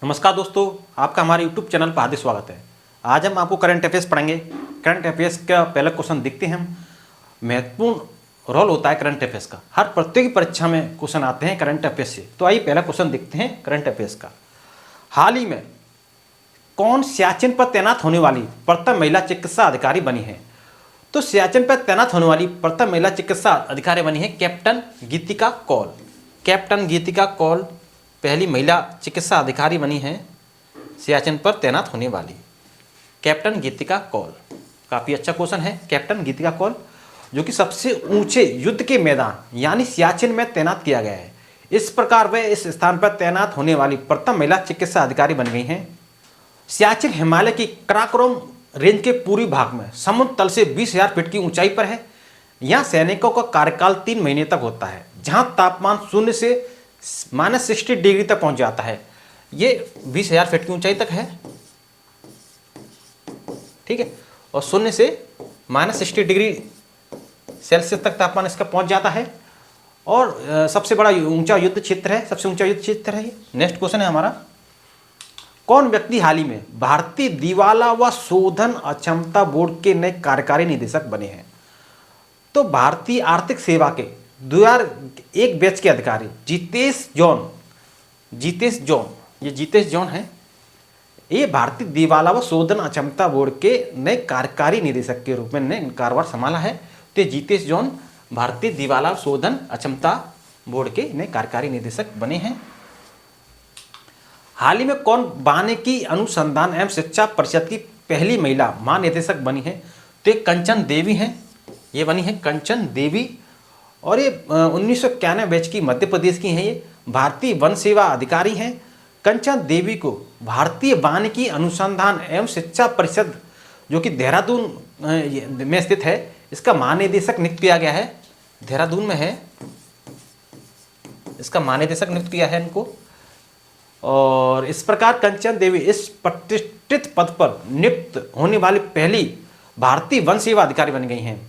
नमस्कार दोस्तों, आपका हमारे YouTube चैनल पर हार्दिक स्वागत है। आज हम आपको करंट अफेयर्स पढ़ेंगे। करंट अफेयर्स का पहला क्वेश्चन देखते हैं हम। महत्वपूर्ण रोल होता है करंट अफेयर्स का, हर प्रतियोगी परीक्षा में क्वेश्चन आते हैं करंट अफेयर्स से। तो आइए पहला क्वेश्चन देखते हैं करंट अफेयर्स का। हाल ही में कौन सियाचिन पर तैनात होने वाली प्रथम महिला चिकित्सा अधिकारी बनी है? तो सियाचिन पर तैनात होने वाली प्रथम महिला चिकित्सा अधिकारी बनी है कैप्टन गीतिका कौल। कैप्टन गीतिका कौल पहली महिला चिकित्सा अधिकारी बनी है सियाचिन पर तैनात होने वाली। कैप्टन गीतिका कौल, काफ़ी अच्छा क्वेश्चन है। कैप्टन गीतिका कौल जो कि सबसे ऊंचे युद्ध के मैदान यानी सियाचिन में तैनात किया गया है। इस प्रकार वे इस स्थान पर तैनात होने वाली प्रथम महिला चिकित्सा अधिकारी बन गई हैं। सियाचिन हिमालय की काराकोरम रेंज के पूर्वी भाग में समुद्र तल से 20,000 फीट की ऊंचाई पर है। यहाँ सैनिकों का कार्यकाल 3 महीने तक होता है, जहाँ तापमान 0 से -60 डिग्री तक पहुंच जाता है। ये 20,000 फीट की ऊंचाई तक है, ठीक है, और 0 से -60 डिग्री सेल्सियस तक तापमान इसका पहुंच जाता है। और सबसे बड़ा ऊंचा युद्ध क्षेत्र है, सबसे ऊंचा युद्ध क्षेत्र है ये। नेक्स्ट क्वेश्चन है हमारा, कौन व्यक्ति हाल ही में भारतीय दिवाला व शोधन अक्षमता बोर्ड के नए कार्यकारी निदेशक बने हैं? तो भारतीय आर्थिक सेवा के 2001 बैच के अधिकारी जितेश जॉन है। ये भारतीय दिवाला व शोधन अक्षमता बोर्ड के नए कार्यकारी निदेशक के रूप में ने कार्यभार संभाला है। तो जितेश जॉन भारतीय दिवाला शोधन अक्षमता बोर्ड के नए कार्यकारी निदेशक बने हैं। हाल ही में कौन वानिकी अनुसंधान एवं शिक्षा परिषद की पहली महिला महानिदेशक बनी है? तो ये कंचन देवी हैं, ये बनी है कंचन देवी। और ये 1991 बैच की मध्य प्रदेश की हैं। ये भारतीय वन सेवा अधिकारी हैं। कंचन देवी को भारतीय वानिकी अनुसंधान एवं शिक्षा परिषद जो कि देहरादून में स्थित है, इसका महानिदेशक नियुक्त किया गया है। देहरादून में है, इसका महानिदेशक नियुक्त किया है इनको। और इस प्रकार कंचन देवी इस प्रतिष्ठित पद पर नियुक्त होने वाली पहली भारतीय वन सेवा अधिकारी बन गई हैं।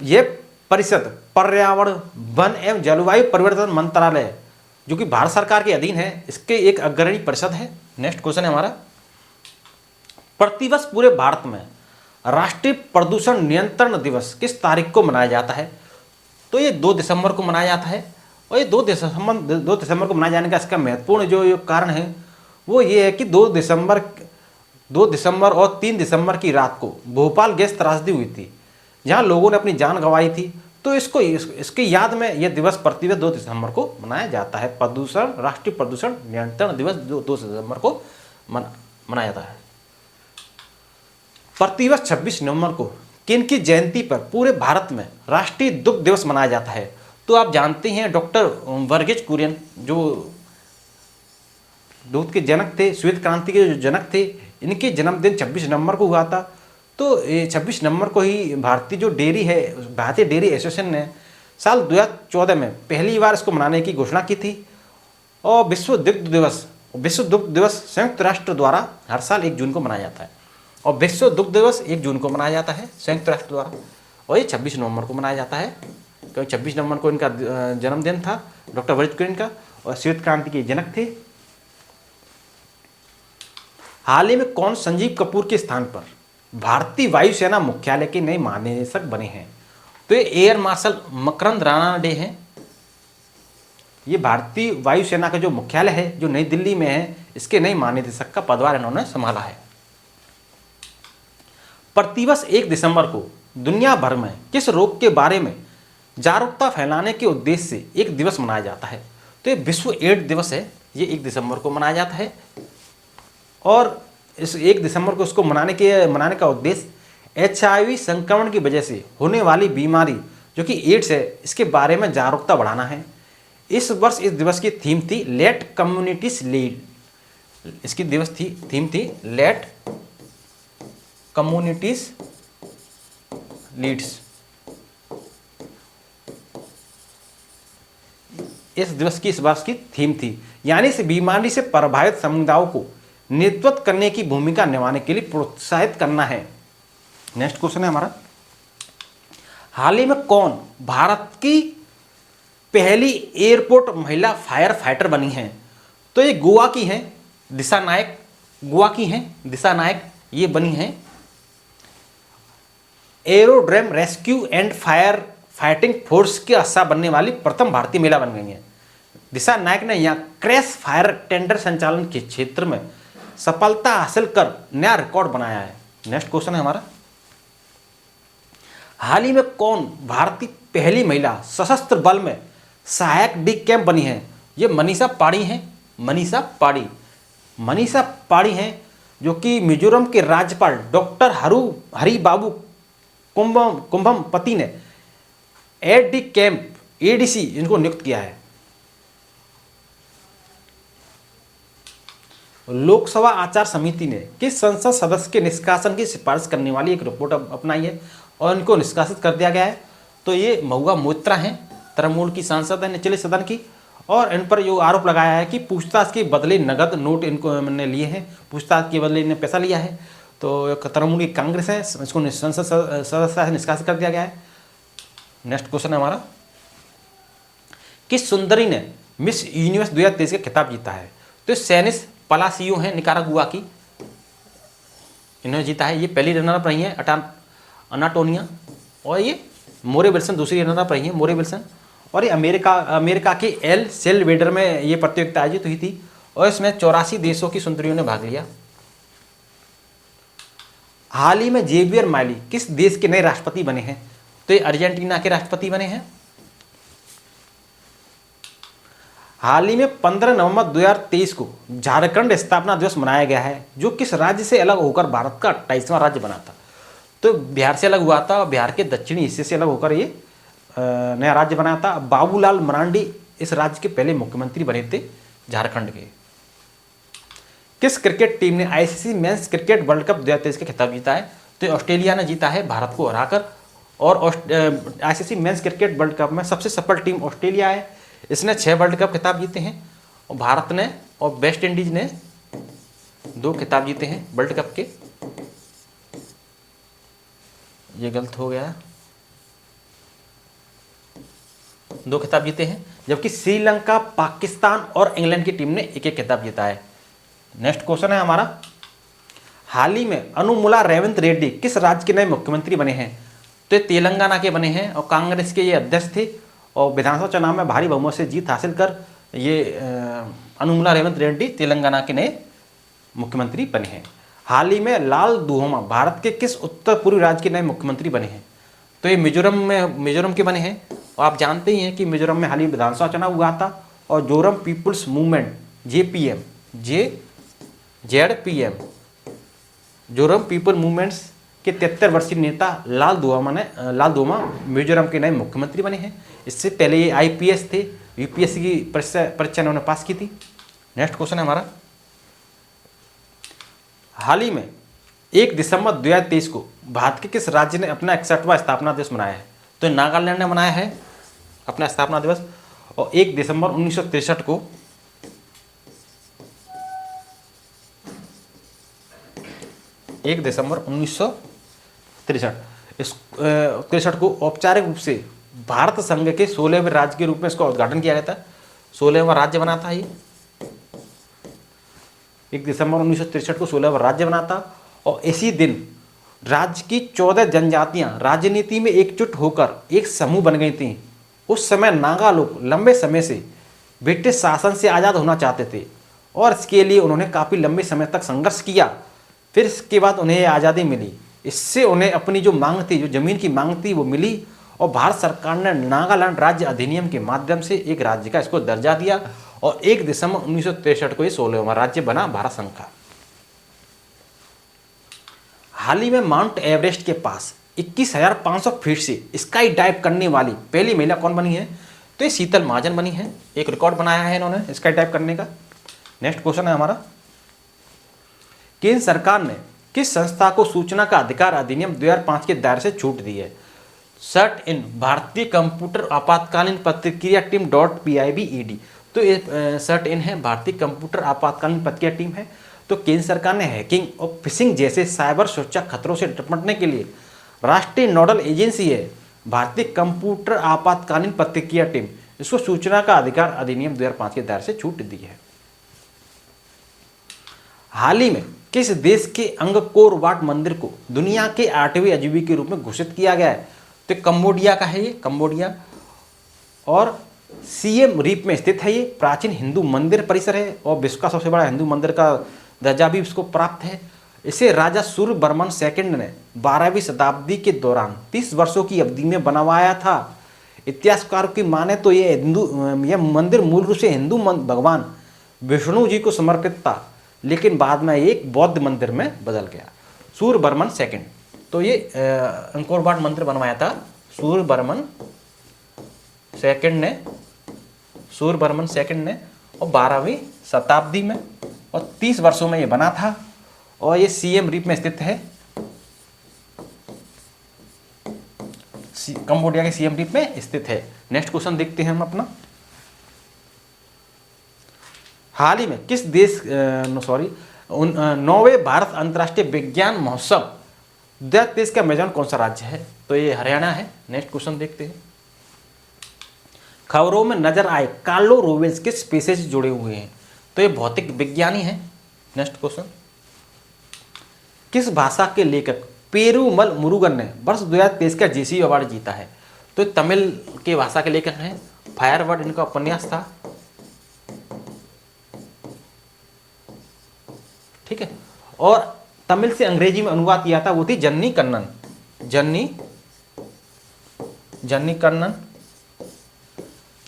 ये परिषद पर्यावरण, वन एवं जलवायु परिवर्तन मंत्रालय जो कि भारत सरकार के अधीन है, इसके एक अग्रणी परिषद है। नेक्स्ट क्वेश्चन है हमारा, प्रतिवर्ष पूरे भारत में राष्ट्रीय प्रदूषण नियंत्रण दिवस किस तारीख को मनाया जाता है? तो ये 2 दिसंबर को मनाया जाता है। और ये 2 दिसंबर को मनाए जाने का इसका महत्वपूर्ण जो कारण है वो ये है कि 2 दिसंबर और 3 दिसंबर की रात को भोपाल गैस त्रासदी हुई थी, जहाँ लोगों ने अपनी जान गंवाई थी। तो इसकी याद में यह दिवस प्रतिवर्ष 2 दिसंबर को मनाया जाता है। राष्ट्रीय प्रदूषण नियंत्रण दिवस 2 दिसंबर को मनाया जाता है। प्रतिवर्ष 26 नवंबर को किन की जयंती पर पूरे भारत में राष्ट्रीय दुग्ध दिवस मनाया जाता है? तो आप जानते हैं डॉक्टर वर्गीज कुरियन जो दूध के जनक थे, श्वेत क्रांति के जो जनक थे, इनके जन्मदिन 26 नवंबर को हुआ था। तो 26 नवंबर को ही भारतीय डेयरी एसोसिएशन ने साल 2014 में पहली बार इसको मनाने की घोषणा की थी। और विश्व दुग्ध दिवस संयुक्त राष्ट्र द्वारा हर साल 1 जून को मनाया जाता है। और विश्व दुग्ध दिवस 1 जून को मनाया जाता है संयुक्त राष्ट्र द्वारा। और ये 26 नवंबर को मनाया जाता है क्योंकि 26 नवंबर को इनका जन्मदिन था डॉक्टर वर्गीज कुरियन का, और श्वेत क्रांति के जनक थे। हाल ही में कौन संजीव कपूर के स्थान पर भारतीय वायुसेना मुख्यालय के नए महानिदेशक बने हैं? तो ये एयर मार्शल मकरंद रानाडे हैं। ये भारतीय वायुसेना का जो मुख्यालय है जो नई दिल्ली में है, इसके नए महानिदेशक का पदभार इन्होंने संभाला है। प्रतिवर्ष 1 दिसंबर को दुनिया भर में किस रोग के बारे में जागरूकता फैलाने के उद्देश्य से एक दिवस मनाया जाता है? तो ये विश्व एड्स दिवस है, ये 1 दिसंबर को मनाया जाता है। और इस 1 दिसंबर को उसको मनाने का उद्देश्य HIV संक्रमण की वजह से होने वाली बीमारी जो कि एड्स है, इसके बारे में जागरूकता बढ़ाना है। इस वर्ष इस दिवस की थीम थी लेट कम्युनिटीज लीड। इसकी थीम थी लेट कम्युनिटीज लीड्स। इस दिवस की इस वर्ष की थीम थी, यानी इस बीमारी से प्रभावित समुदायों को नेतृत्व करने की भूमिका निभाने के लिए प्रोत्साहित करना है। नेक्स्ट क्वेश्चन है हमारा, हाल ही में कौन भारत की पहली एयरपोर्ट महिला फायर फाइटर बनी हैं? तो ये गोवा की हैं दिशा नायक गोवा की हैं। दिशा नायक ये बनी हैं aerodrome rescue and fire fighting force की हिस्सा बनने वाली प्रथम भारतीय महिला बन गई हैं। दिशा नायक ने यहाँ क्रैश फायर टेंडर संचालन के क्षेत्र में सफलता हासिल कर नया रिकॉर्ड बनाया है। नेक्स्ट क्वेश्चन है हमारा, हाल ही में कौन भारतीय पहली महिला सशस्त्र बल में सहायक डी कैंप बनी है? ये मनीषा पाड़ी हैं। मनीषा पाड़ी हैं जो कि मिजोरम के राज्यपाल डॉक्टर हरिबाबू कुंभमपति ने एड डी कैंप एडीसी इनको नियुक्त किया है। लोकसभा आचार समिति ने किस संसद सदस्य के निष्कासन की सिफारिश करने वाली एक रिपोर्ट अपनाई है और इनको निष्कासित कर दिया गया है? तो ये महुआ मोइत्रा हैं, तृणमूल की सांसद है निचले सदन की, और इन पर जो आरोप लगाया है कि पूछताछ के बदले नगद नोट इनको ने लिए हैं, पूछताछ के बदले इन्हें पैसा लिया है। तो तृणमूल की कांग्रेस है, इसको संसद सदस्य से निष्कासित कर दिया गया है। नेक्स्ट क्वेश्चन है हमारा, किस सुंदरी ने मिस यूनिवर्स 2023 का खिताब जीता है? तो सैनिस पलासियो हैं निकारागुआ की, इन्होंने जीता है। ये पहली रनर अप रही हैं अनाटोनिया, और ये मोरे विल्सन दूसरी रनर अप रही हैं, मोरे विल्सन। और ये अमेरिका के एल सेल्वेडर में ये प्रतियोगिता आयोजित हुई थी और इसमें 84 देशों की सुंदरियों ने भाग लिया। हाल ही में जेवियर माइली किस देश के नए राष्ट्रपति बने हैं? तो ये अर्जेंटीना के राष्ट्रपति बने हैं। हाल ही में 15 नवंबर 2023 को झारखंड स्थापना दिवस मनाया गया है, जो किस राज्य से अलग होकर भारत का 28वां राज्य बना था? तो बिहार से अलग हुआ था और बिहार के दक्षिणी हिस्से से अलग होकर ये नया राज्य बना था। बाबूलाल मरांडी इस राज्य के पहले मुख्यमंत्री बने थे झारखंड के। किस क्रिकेट टीम ने ICC men's cricket world cup 2023 का खिताब जीता है? तो ऑस्ट्रेलिया ने जीता है भारत को हराकर, और ICC men's cricket world cup में सबसे सफल टीम ऑस्ट्रेलिया है। इसने 6 वर्ल्ड कप खिताब जीते हैं और भारत ने और वेस्ट इंडीज ने 2 खिताब जीते हैं वर्ल्ड कप के। ये गलत हो गया, 2 खिताब जीते हैं, जबकि श्रीलंका, पाकिस्तान और इंग्लैंड की टीम ने 1-1 खिताब जीता है। नेक्स्ट क्वेश्चन है हमारा, हाल ही में अनुमुला रेवंत रेड्डी किस राज्य के नए मुख्यमंत्री बने हैं? तो ये तेलंगाना के बने हैं और कांग्रेस के ये अध्यक्ष थे और विधानसभा चुनाव में भारी बहुमत से जीत हासिल कर ये अनुमुला रेवंत रेड्डी तेलंगाना के नए मुख्यमंत्री बने हैं। हाल ही में लाल दुहोमा भारत के किस उत्तर पूर्वी राज्य के नए मुख्यमंत्री बने हैं? तो ये मिजोरम के बने हैं। और आप जानते ही हैं कि मिजोरम में हाल ही विधानसभा चुनाव हुआ था और Zoram people's movement ZPM Zoram people movements के 73 वर्षीय नेता लाल दुहोमा मिजोरम के नए मुख्यमंत्री बने हैं। इससे पहले ये आईपीएस थे, यूपीएससी की परीक्षा उन्होंने पास की थी। नेक्स्ट क्वेश्चन है हमारा, हाल ही में 1 दिसंबर 2023 को भारत के किस राज्य ने अपना 61वां स्थापना दिवस मनाया है? तो नागालैंड ने मनाया है अपना स्थापना दिवस, और 1 दिसंबर 1963 को को औपचारिक रूप से भारत संघ के 16वें राज्य के रूप में इसका उद्घाटन किया गया था। 16वां राज्य बना था ये, 1 दिसंबर 1963 को 16वां राज्य बना था। और इसी दिन राज्य की 14 जनजातियां राजनीति में एकजुट होकर एक समूह बन गई थीं। उस समय नागा लोग लंबे समय से ब्रिटिश शासन से आज़ाद होना चाहते थे और इसके लिए उन्होंने काफ़ी लंबे समय तक संघर्ष किया। फिर इसके बाद उन्हें आज़ादी मिली, इससे उन्हें अपनी जो मांग थी, जो ज़मीन की मांग थी वो मिली, और भारत सरकार ने नागालैंड राज्य अधिनियम के माध्यम से एक राज्य का इसको दर्जा दिया और 1 दिसंबर 1963 को ये 16वां राज्य बना भारत संघ का। हाल ही में माउंट एवरेस्ट के पास 21,500 फीट से स्काई डाइव करने वाली पहली महिला कौन बनी है? तो ये शीतल महाजन बनी है। एक रिकॉर्ड बनाया है इन्होंने स्काई डाइव करने का। नेक्स्ट क्वेश्चन है हमारा, केंद्र सरकार ने किस संस्था को सूचना का अधिकार अधिनियम 2005 के दायरे से छूट दी है? सर्ट इन भारतीय कंप्यूटर आपातकालीन प्रतिक्रिया टीम .PIBED। तो ये सर्ट इन है, भारतीय कंप्यूटर आपातकालीन प्रतिक्रिया टीम है। तो केंद्र सरकार ने हैकिंग और फिशिंग जैसे साइबर सुरक्षा खतरों से निपटने के लिए राष्ट्रीय नोडल एजेंसी है भारतीय कंप्यूटर आपातकालीन प्रतिक्रिया टीम, इसको सूचना का अधिकार अधिनियम 2005 के दायरे से छूट दी है। हाल ही में किस देश के अंगकोर वाट मंदिर को दुनिया के 8वें अजूबे के रूप में घोषित किया गया है? तो कंबोडिया का है ये, कंबोडिया। और सियम रीप में स्थित है ये, प्राचीन हिंदू मंदिर परिसर है और विश्व का सबसे बड़ा हिंदू मंदिर का दर्जा भी इसको प्राप्त है। इसे राजा सूर्यवर्मन सेकंड ने 12वीं शताब्दी के दौरान 30 वर्षों की अवधि में बनवाया था। इतिहासकारों की माने तो यह मंदिर मूल रूप से हिंदू भगवान विष्णु जी को समर्पित था, लेकिन बाद में एक बौद्ध मंदिर में बदल गया। सूर्यवर्मन सेकंड, तो ये अंकोर वाट मंदिर बनवाया था सूर्यवर्मन सेकंड ने और 12वीं शताब्दी में, और 30 वर्षों में ये बना था और ये सियम रीप में स्थित है, कंबोडिया के सियम रीप में स्थित है। नेक्स्ट क्वेश्चन देखते हैं हम अपना। हाल ही में किस देश 9वें भारत अंतर्राष्ट्रीय विज्ञान महोत्सव 2023 का मेजबान कौन सा राज्य है? तो ये हरियाणा है। नेक्स्ट क्वेश्चन देखते हैं। खबरों में नजर आए कार्लो रोवेल्स किस पेशे से जुड़े हुए हैं? तो ये भौतिक विज्ञानी है। नेक्स्ट क्वेश्चन, किस भाषा के लेखक पेरुमल मुरुगन ने वर्ष 2023 का जेसी अवार्ड जीता है? तो तमिल के भाषा के लेखक हैं। फायरवर्ड इनका उपन्यास था, ठीक है। और तमिल से अंग्रेजी में अनुवाद किया था वो थी जन्नी कन्नन।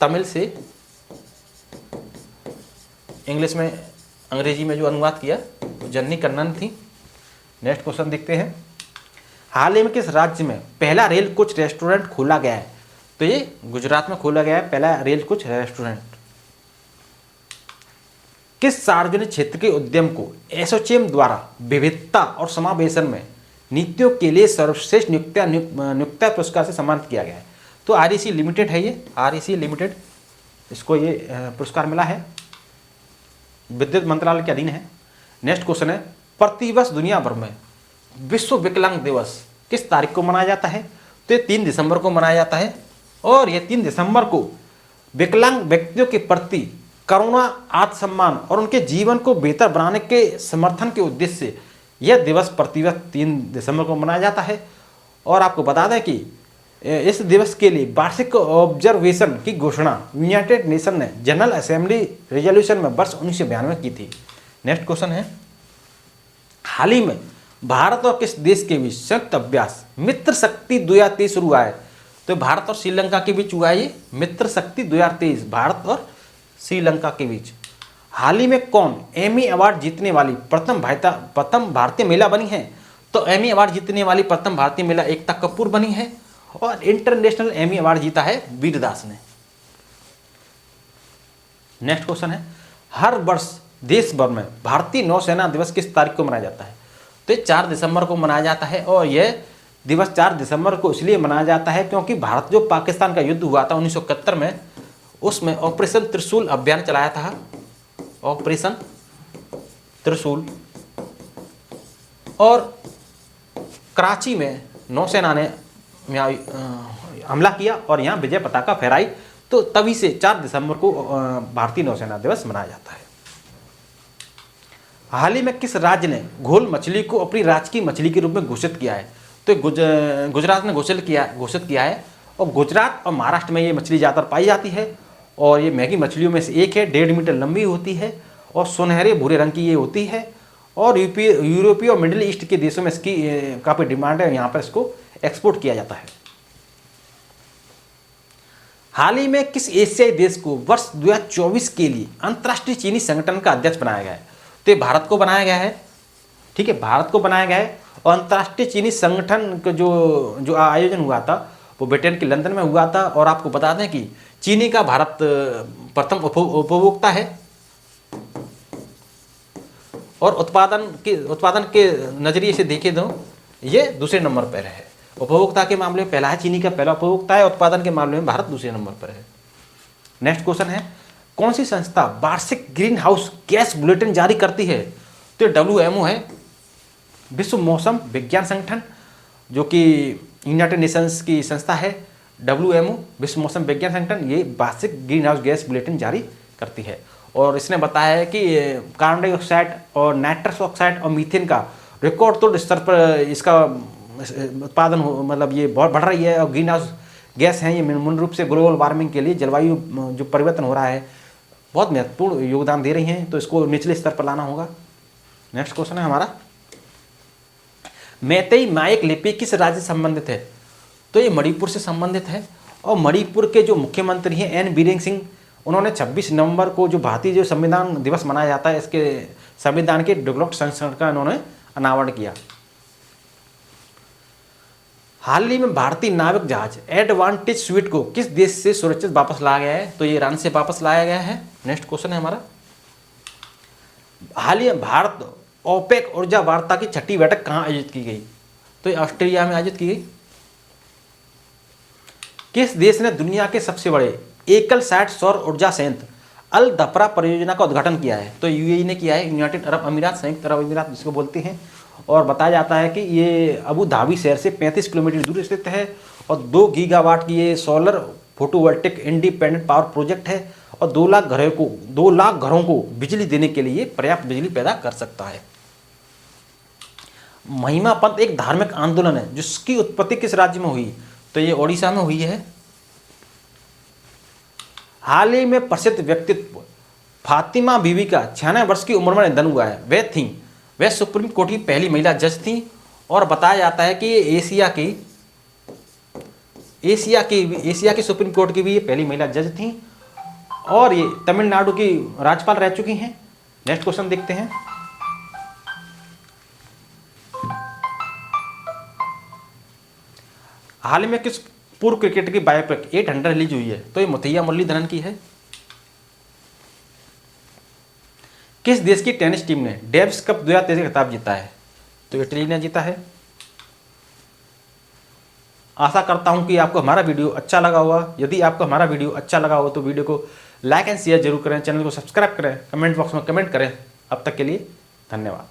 तमिल से इंग्लिश में अंग्रेजी में जो अनुवाद किया तो जन्नी कन्नन थी। नेक्स्ट क्वेश्चन देखते हैं। हाल ही में किस राज्य में पहला रेल कोच रेस्टोरेंट खोला गया है? तो ये गुजरात में खोला गया है पहला रेल कोच रेस्टोरेंट। किस सार्वजनिक क्षेत्र के उद्यम को एसोचैम द्वारा विविधता और समावेशन में नीतियों के लिए सर्वश्रेष्ठ नियुक्ता पुरस्कार से सम्मानित किया गया है? तो आरईसी लिमिटेड है ये, आरईसी लिमिटेड, इसको ये पुरस्कार मिला है, विद्युत मंत्रालय के अधीन है। नेक्स्ट क्वेश्चन है, प्रतिवर्ष दुनिया भर में विश्व विकलांग दिवस किस तारीख को मनाया जाता है? तो ये 3 दिसंबर को मनाया जाता है और ये 3 दिसंबर को विकलांग व्यक्तियों के प्रति करुणा, आत्मसम्मान और उनके जीवन को बेहतर बनाने के समर्थन के उद्देश्य से यह दिवस प्रतिवर्ष 3 दिसंबर को मनाया जाता है। और आपको बता दें कि इस दिवस के लिए वार्षिक ऑब्जर्वेशन की घोषणा यूनाइटेड नेशन ने जनरल असेंबली रेजोल्यूशन में वर्ष 1992 में की थी। नेक्स्ट क्वेश्चन है, हाल ही में भारत और किस देश के बीच संयुक्त अभ्यास मित्र शक्ति 2023 शुरू हुआ है? तो भारत और श्रीलंका के बीच हुआ है ये मित्र शक्ति 2023, भारत और श्रीलंका के बीच। हाल ही में कौन एमी अवार्ड जीतने वाली प्रथम भारतीय महिला बनी है? तो एमी अवार्ड जीतने वाली प्रथम भारतीय महिला एकता कपूर बनी है और इंटरनेशनल एमी अवार्ड जीता है वीरदास ने। नेक्स्ट क्वेश्चन है, हर वर्ष देश भर में भारतीय नौसेना दिवस किस तारीख को मनाया जाता है? तो 4 दिसंबर को मनाया जाता है और यह दिवस 4 दिसंबर को इसलिए मनाया जाता है क्योंकि भारत जो पाकिस्तान का युद्ध हुआ था 1971 में, उसमें ऑपरेशन त्रिशूल अभियान चलाया था, ऑपरेशन त्रिशूल, और कराची में नौसेना ने हमला किया और यहाँ विजय पताका फहराई, तो तभी से 4 दिसंबर को भारतीय नौसेना दिवस मनाया जाता है। हाल ही में किस राज्य ने घोल मछली को अपनी राजकीय मछली के रूप में घोषित किया है? तो गुजरात ने घोषित किया है और गुजरात और महाराष्ट्र में ये मछली ज़्यादातर पाई जाती है और ये महंगी मछलियों में से एक है। 1.5 मीटर लंबी होती है और सुनहरे भूरे रंग की ये होती है और यूरोपीय और मिडिल ईस्ट के देशों में इसकी काफ़ी डिमांड है, यहाँ पर इसको एक्सपोर्ट किया जाता है। हाल ही में किस एशियाई देश को वर्ष 2024 के लिए अंतर्राष्ट्रीय चीनी संगठन का अध्यक्ष बनाया गया है? तो ये भारत को बनाया गया है, ठीक है, भारत को बनाया गया है। और अंतर्राष्ट्रीय चीनी संगठन का जो आयोजन हुआ था वो ब्रिटेन के लंदन में हुआ था। और आपको बता दें कि चीनी का भारत प्रथम उपभोक्ता है और उत्पादन के नजरिए से देखे तो ये दूसरे नंबर पर है। उपभोक्ता के मामले में पहला है, चीनी का पहला उपभोक्ता है, उत्पादन के मामले में भारत दूसरे नंबर पर है। नेक्स्ट क्वेश्चन है, कौन सी संस्था वार्षिक ग्रीन हाउस गैस बुलेटिन जारी करती है? तो WMO है, विश्व मौसम विज्ञान संगठन, जो कि यूनाइटेड नेशंस की संस्था है। WMO विश्व मौसम विज्ञान संगठन ये वार्षिक ग्रीन हाउस गैस बुलेटिन जारी करती है। और इसने बताया है कि कार्बन डाइऑक्साइड और नाइट्रस ऑक्साइड और मीथेन का रिकॉर्ड तोड़ स्तर पर इसका उत्पादन मतलब ये बहुत बढ़ रही है। और ग्रीन हाउस गैस हैं ये मूल रूप से ग्लोबल वार्मिंग के लिए, जलवायु जो परिवर्तन हो रहा है, बहुत महत्वपूर्ण योगदान दे रही हैं। तो इसको निचले स्तर पर लाना होगा। नेक्स्ट क्वेश्चन है हमारा, मैतेई नायक लिपि किस राज्य से संबंधित है? तो ये मणिपुर से संबंधित है। और मणिपुर के जो मुख्यमंत्री हैं एन बीरेन सिंह, उन्होंने 26 नवंबर को जो भारतीय जो संविधान दिवस मनाया जाता है, इसके संविधान के डेवलप्ड संस्करण का इन्होंने अनावरण किया। हाल ही में भारतीय नाविक जहाज एडवांटेज स्वीट को किस देश से सुरक्षित वापस लाया गया है? तो ये ईरान से वापस लाया गया है। नेक्स्ट क्वेश्चन है हमारा, हाल ही में भारत ओपेक ऊर्जा वार्ता की 6ठी बैठक कहाँ आयोजित की गई? तो ये ऑस्ट्रेलिया में आयोजित की गई। किस देश ने दुनिया के सबसे बड़े एकल साइट सौर ऊर्जा संयंत्र अल दफरा परियोजना का उद्घाटन किया है? तो यूएई ने किया है, यूनाइटेड अरब अमीरात, संयुक्त अरब अमीरात जिसको बोलते हैं। और बताया जाता है कि ये अबू धाबी शहर से 35 किलोमीटर दूर स्थित है और 2 गीगावाट की ये solar photovoltaic independent power project है और 2 लाख घरों को बिजली देने के लिए पर्याप्त बिजली पैदा कर सकता है। महिमा पंथ एक धार्मिक आंदोलन है जिसकी उत्पत्ति किस राज्य में हुई? तो ये ओडिशा में हुई है। हाल ही में प्रसिद्ध व्यक्तित्व फातिमा बीवी का 96 वर्ष की उम्र में निधन हुआ है। वह सुप्रीम कोर्ट की पहली महिला जज थी और बताया जाता है कि ये एशिया की सुप्रीम कोर्ट की भी ये पहली महिला जज थी और ये तमिलनाडु की राज्यपाल रह चुकी हैं। नेक्स्ट क्वेश्चन देखते हैं, हाल में किस पूर्व क्रिकेटर की बायोपिक 800 रिलीज हुई है? तो ये मुथैया मुरलीधरन की है। किस देश की टेनिस टीम ने डेविस कप 2023 का खिताब जीता है? तो इटली ने जीता है। आशा करता हूं कि आपको हमारा वीडियो अच्छा लगा होगा। यदि आपको हमारा वीडियो अच्छा लगा हो तो वीडियो को लाइक एंड शेयर जरूर करें, चैनल को सब्सक्राइब करें, कमेंट बॉक्स में कमेंट करें। अब तक के लिए धन्यवाद।